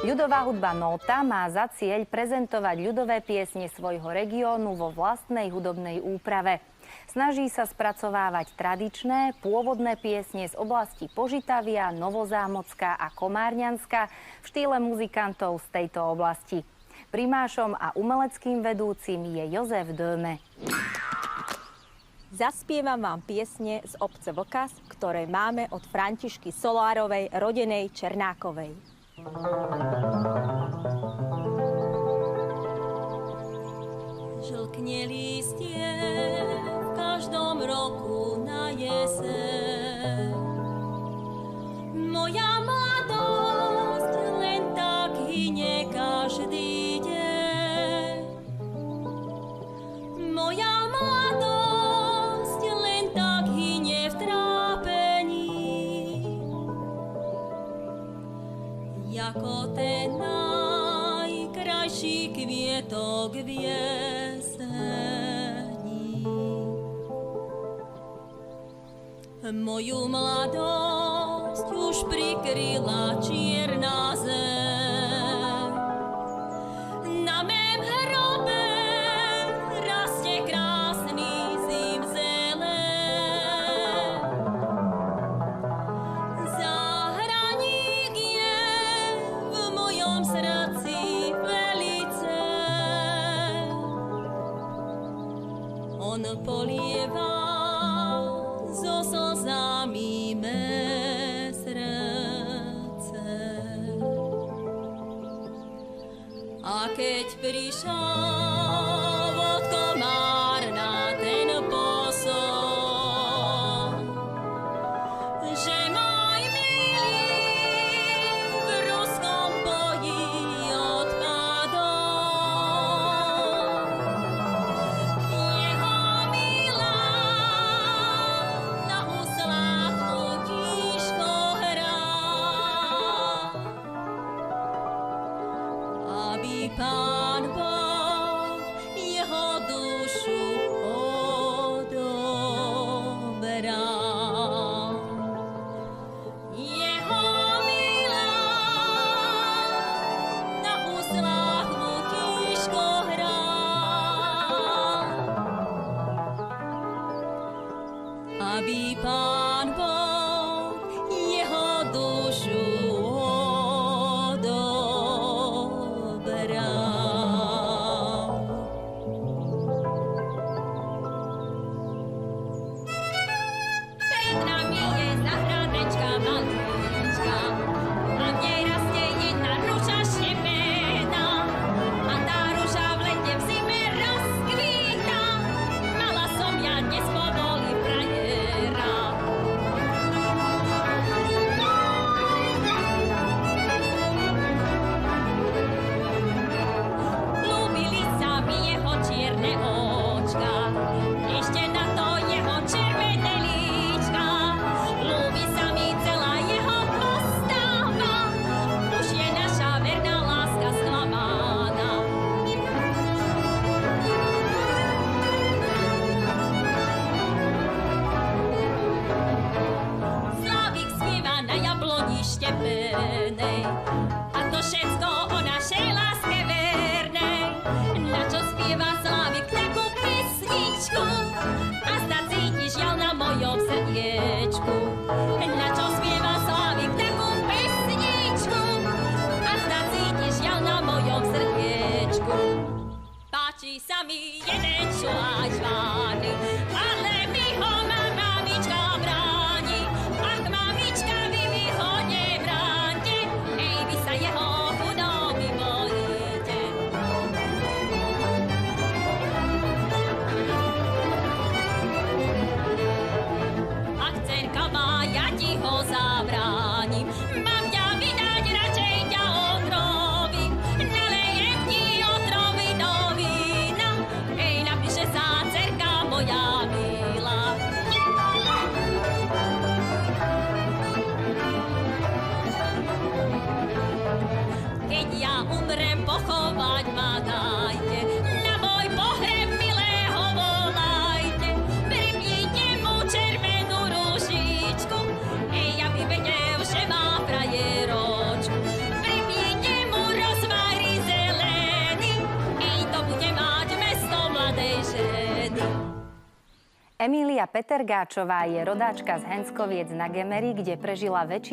Ľudová hudba Nóta má za cieľ prezentovať ľudové piesne svojho regiónu vo vlastnej hudobnej úprave. Snaží sa spracovávať tradičné, pôvodné piesne z oblasti Požitavia, Novozámocka a Komárňanska v štýle muzikantov z tejto oblasti. Primášom a umeleckým vedúcim je Jozef Döme. Zaspievam vám piesne z obce Vlkas, ktoré máme od Františky Solárovej, rodenej Černákovej. Žlkne lístie v každom roku na jeseň. Moja mladosť len tak hynie každý deň. Moja mladosť len tak hynie v trápení. Jako ten najkrajší kvietok v jeseni. Moju mladosť už prikryla čierna zem. Na mém hrobe rastie krásny zimzelen. Zahraník je v mojom srdci velice. On polieva so slzami mé srdce. A keď prišiel od Komárna ten posol, že môj milý v ruskom boji odpadol, jeho milá na huslách mu tížko hrá, aby Pán Boh jeho dušu odobral. Jeho milá na huslách mu tížko hrá, aby Pán Boh jeho dušu odobral. Pred nami je zahradečka malička, a v nej rastie jedna ruža štepená, a tá ruža v lete v zime rozkvíta. Mala som ja dnes povoli frajera. Ľúbili sa mi jeho čierne očka, ešte na to jeho červené líčka. Ľúbi sa mi celá jeho postava, už je naša verná láska sklamaná. Slávik spieva na jabloni štepenej, a to všetko o našej láske vernej. Na čo spieva Slávik takú pesničku, a zda cítiš žiaľ na mojom srdiečku. Na čo spieva Slávik takú pesničku, a zda cítiš žiaľ na mojom srdiečku. Páči sa mi jeden šuláč vány, ale mi ho má mamička bráni. Ach, mamička, vy ho nebránte, ej, vy sa jeho chudoby bojíte. Ak dcerka má, ja ti ho zabránim. Mám ťa vydať, radšej ťa otrovím. Nalejem ti otrovy do vína. Ej, napíše sa dcerka moja milá. Keď ja umrem, pochovať ma dajte. Na môj pohreb milého volajte. Pripnite mu červenú ružičku, ej, aby vedel, že má frajeročku. Pripnite mu Emília Petergáčová je rodáčka z Henskoviec na Gemeri, kde prežila väčšinu